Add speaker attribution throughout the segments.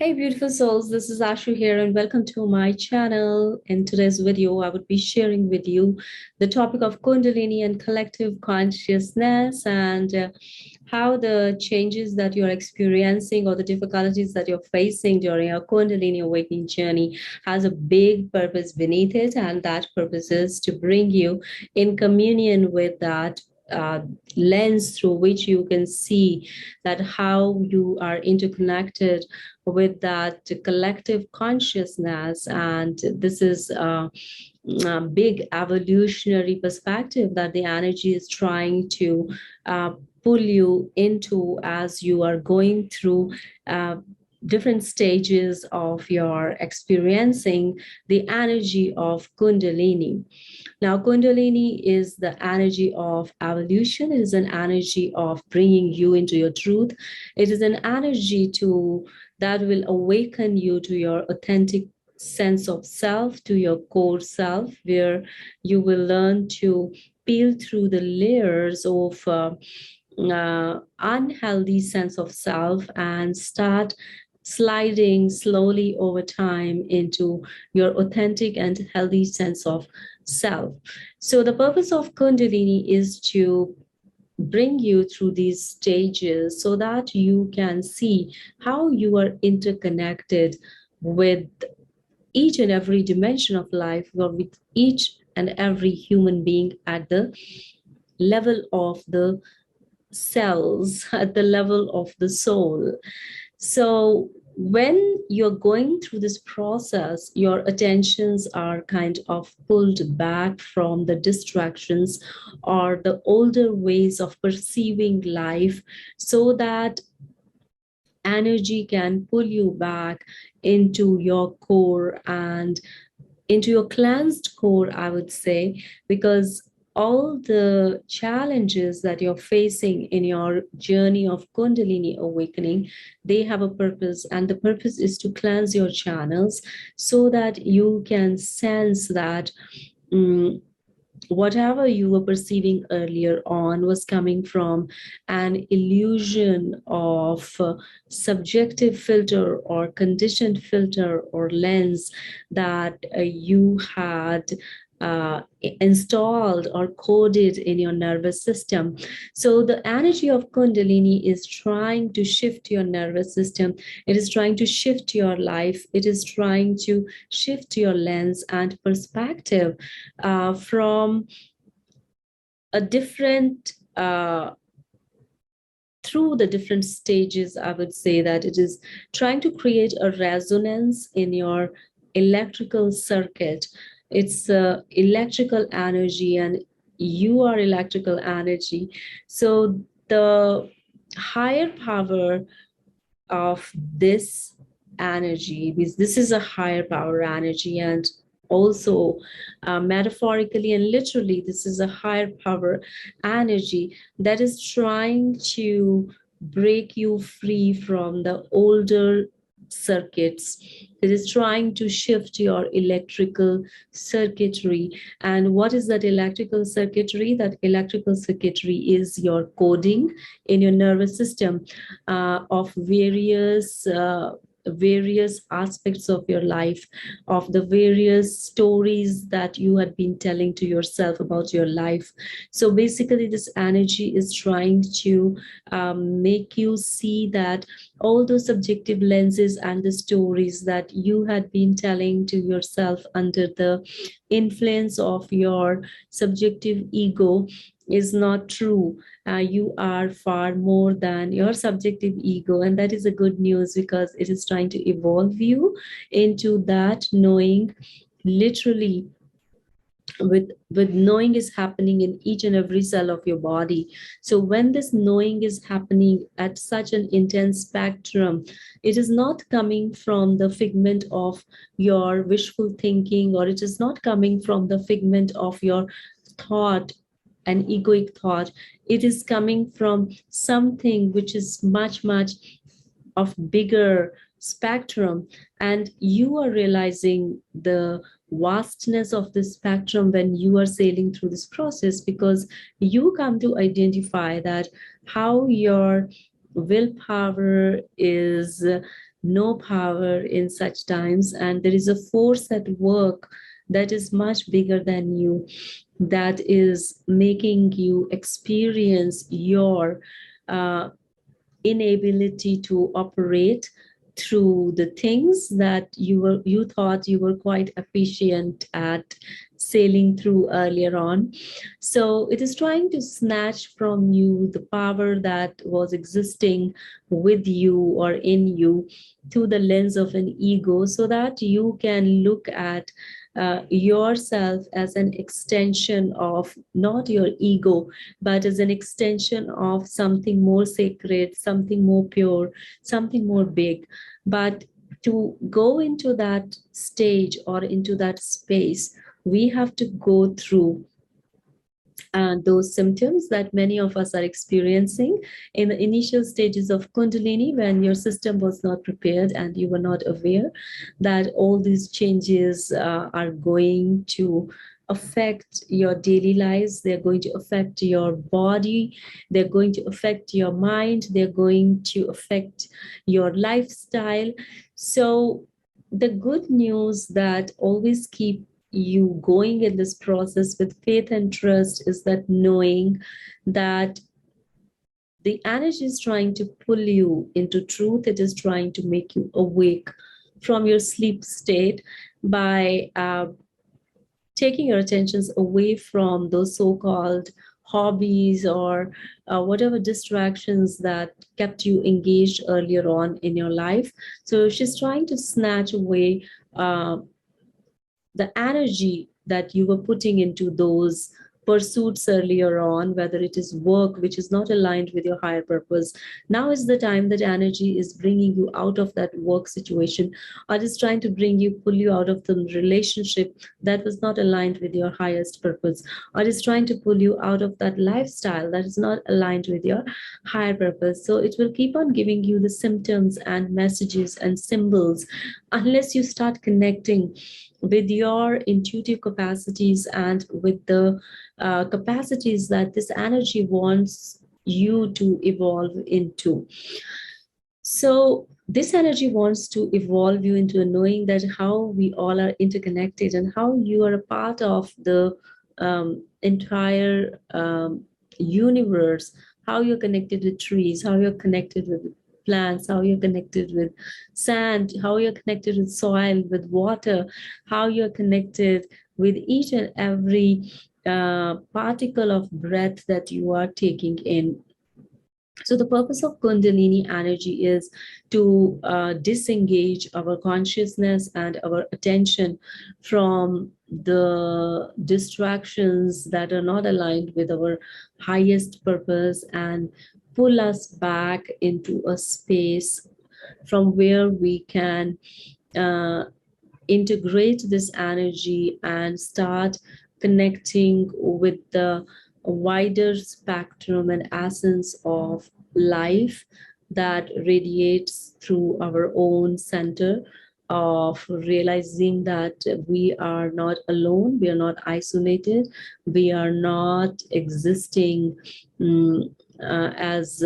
Speaker 1: Hey, beautiful souls, this is Ashoo here, and welcome to my channel. In today's video, I would be sharing with you the topic of Kundalini and collective consciousness and how the changes that you're experiencing or the difficulties that you're facing during your Kundalini awakening journey has a big purpose beneath it, and that purpose is to bring you in communion with that lens through which you can see that how you are interconnected with that collective consciousness. And this is a big evolutionary perspective that the energy is trying to pull you into as you are going through different stages of your experiencing the energy of Kundalini. Now, Kundalini is the energy of evolution. It is an energy of bringing you into your truth. It is an energy that will awaken you to your authentic sense of self, to your core self, where you will learn to peel through the layers of unhealthy sense of self and start sliding slowly over time into your authentic and healthy sense of self. So the purpose of Kundalini is to bring you through these stages so that you can see how you are interconnected with each and every dimension of life, or with each and every human being at the level of the cells, at the level of the soul. So when you're going through this process, your attentions are kind of pulled back from the distractions or the older ways of perceiving life, so that energy can pull you back into your core and into your cleansed core, I would say, because all the challenges that you're facing in your journey of Kundalini awakening, they have a purpose, and the purpose is to cleanse your channels so that you can sense that whatever you were perceiving earlier on was coming from an illusion of subjective filter or conditioned filter or lens that you had installed or coded in your nervous system. So the energy of Kundalini is trying to shift your nervous system. It is trying to shift your life. It is trying to shift your lens and perspective from a different through the different stages. I would say that it is trying to create a resonance in your electrical circuit. It's electrical energy, and you are electrical energy. So the higher power of this energy, because this is a higher power energy, and also metaphorically and literally, this is a higher power energy that is trying to break you free from the older circuits. It is trying to shift your electrical circuitry. And what is that electrical circuitry? That electrical circuitry is your coding in your nervous system of various aspects of your life, of the various stories that you had been telling to yourself about your life. So basically, this energy is trying to make you see that all those subjective lenses and the stories that you had been telling to yourself under the influence of your subjective ego is not true. You are far more than your subjective ego, and that is a good news, because it is trying to evolve you into that knowing. Literally, with knowing is happening in each and every cell of your body. So when this knowing is happening at such an intense spectrum, it is not coming from the figment of your wishful thinking, or it is not coming from the figment of your thought, an egoic thought. It is coming from something which is much of bigger spectrum, and you are realizing the vastness of the spectrum when you are sailing through this process, because you come to identify that how your willpower is no power in such times, and there is a force at work that is much bigger than you, that is making you experience your inability to operate through the things that you thought you were quite efficient at sailing through earlier on. So it is trying to snatch from you the power that was existing with you or in you through the lens of an ego, so that you can look at yourself as an extension of not your ego, but as an extension of something more sacred, something more pure, something more big. But to go into that stage or into that space, we have to go through those symptoms that many of us are experiencing in the initial stages of Kundalini, when your system was not prepared and you were not aware that all these changes are going to affect your daily lives. They're going to affect your body, they're going to affect your mind, they're going to affect your lifestyle. So the good news that always keep you going in this process with faith and trust is that knowing that the energy is trying to pull you into truth. It is trying to make you awake from your sleep state by taking your attentions away from those so-called hobbies or whatever distractions that kept you engaged earlier on in your life. So she's trying to snatch away the energy that you were putting into those pursuits earlier on, whether it is work which is not aligned with your higher purpose. Now is the time that energy is bringing you out of that work situation, or is trying to bring you, pull you out of the relationship that was not aligned with your highest purpose, or is trying to pull you out of that lifestyle that is not aligned with your higher purpose. So it will keep on giving you the symptoms and messages and symbols unless you start connecting with your intuitive capacities and with the capacities that this energy wants you to evolve into. So this energy wants to evolve you into a knowing that how we all are interconnected and how you are a part of the entire universe, how you're connected with trees, how you're connected with plants, how you're connected with sand, how you're connected with soil, with water, how you're connected with each and every particle of breath that you are taking in. So the purpose of Kundalini energy is to disengage our consciousness and our attention from the distractions that are not aligned with our highest purpose and pull us back into a space from where we can integrate this energy and start connecting with the wider spectrum and essence of life that radiates through our own center of realizing that we are not alone, we are not isolated, we are not existing as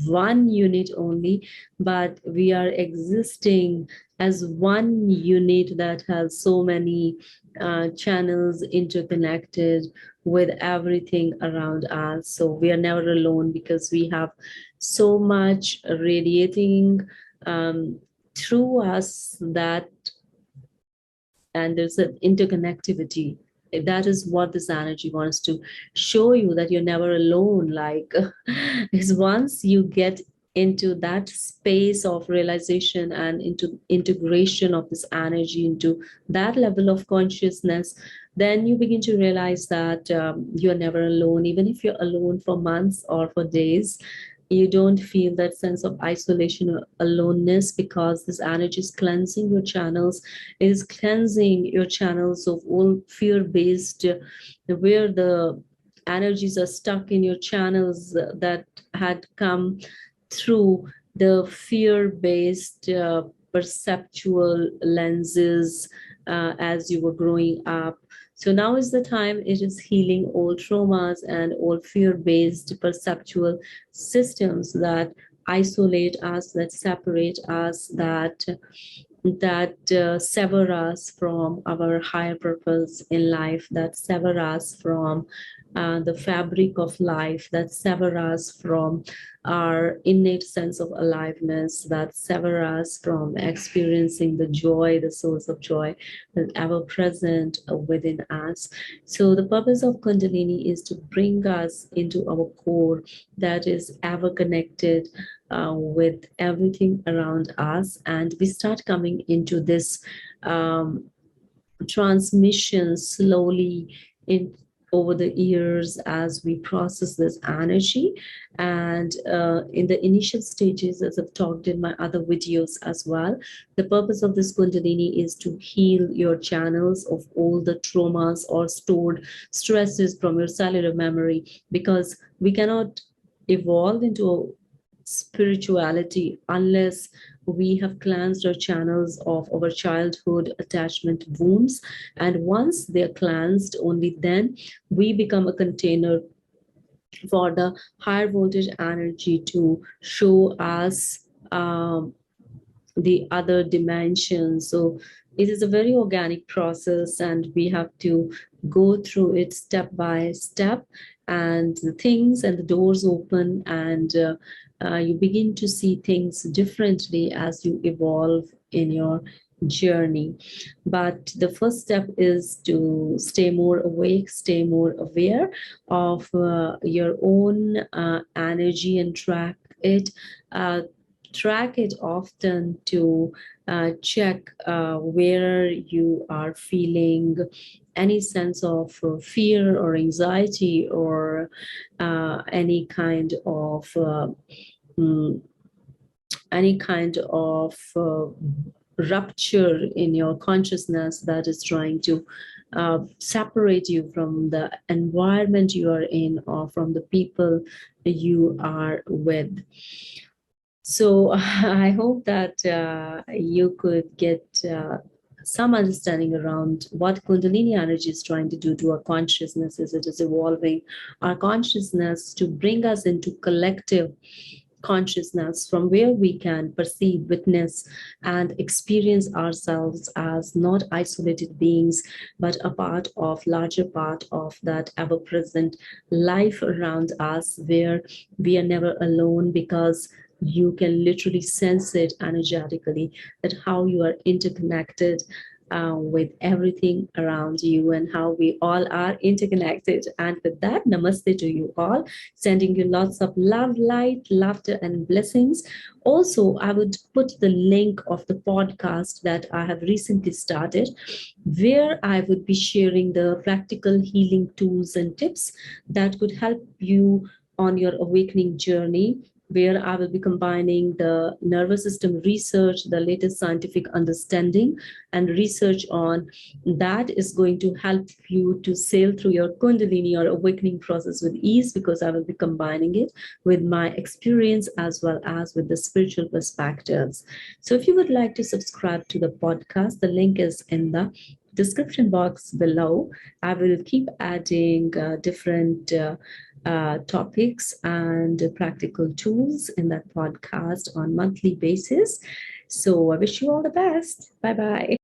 Speaker 1: one unit only, but we are existing as one unit that has so many channels interconnected with everything around us. So we are never alone because we have so much radiating through us that, and there's an interconnectivity. That is what this energy wants to show you, that you're never alone. Like, because once you get into that space of realization and into integration of this energy into that level of consciousness, then you begin to realize that you're never alone. Even if you're alone for months or for days, you don't feel that sense of isolation or aloneness, because this energy is cleansing your channels. It is cleansing your channels of all fear-based, where the energies are stuck in your channels that had come through the fear-based perceptual lenses as you were growing up. So now is the time. It is healing all traumas and all fear-based perceptual systems that isolate us, that separate us, that sever us from our higher purpose in life, that sever us from the fabric of life, that sever us from our innate sense of aliveness, that sever us from experiencing the joy, the source of joy that ever present within us. So the purpose of Kundalini is to bring us into our core that is ever connected with everything around us, and we start coming into this transmission slowly in over the years as we process this energy. And in the initial stages, as I've talked in my other videos as well, the purpose of this Kundalini is to heal your channels of all the traumas or stored stresses from your cellular memory, because we cannot evolve into spirituality unless we have cleansed our channels of our childhood attachment wounds. And once they're cleansed, only then we become a container for the higher voltage energy to show us the other dimensions. So it is a very organic process, and we have to go through it step by step, and the things and the doors open, and you begin to see things differently as you evolve in your journey. But the first step is to stay more awake, stay more aware of your own energy, and uh, track it often to check where you are feeling any sense of fear or anxiety, or any kind of mm, rupture in your consciousness that is trying to separate you from the environment you are in, or from the people you are with. So I hope that you could get some understanding around what Kundalini energy is trying to do to our consciousness as it is evolving our consciousness to bring us into collective consciousness, from where we can perceive, witness, and experience ourselves as not isolated beings, but a part of larger part of that ever-present life around us, where we are never alone, because you can literally sense it energetically, that how you are interconnected with everything around you, and how we all are interconnected. And with that, namaste to you all, sending you lots of love, light, laughter, and blessings. Also, I would put the link of the podcast that I have recently started, where I would be sharing the practical healing tools and tips that could help you on your awakening journey, where I will be combining the nervous system research, the latest scientific understanding, and research on that is going to help you to sail through your Kundalini or awakening process with ease, because I will be combining it with my experience as well as with the spiritual perspectives. So if you would like to subscribe to the podcast, the link is in the description box below. I will keep adding different topics and practical tools in that podcast on monthly basis. So I wish you all the best. Bye bye.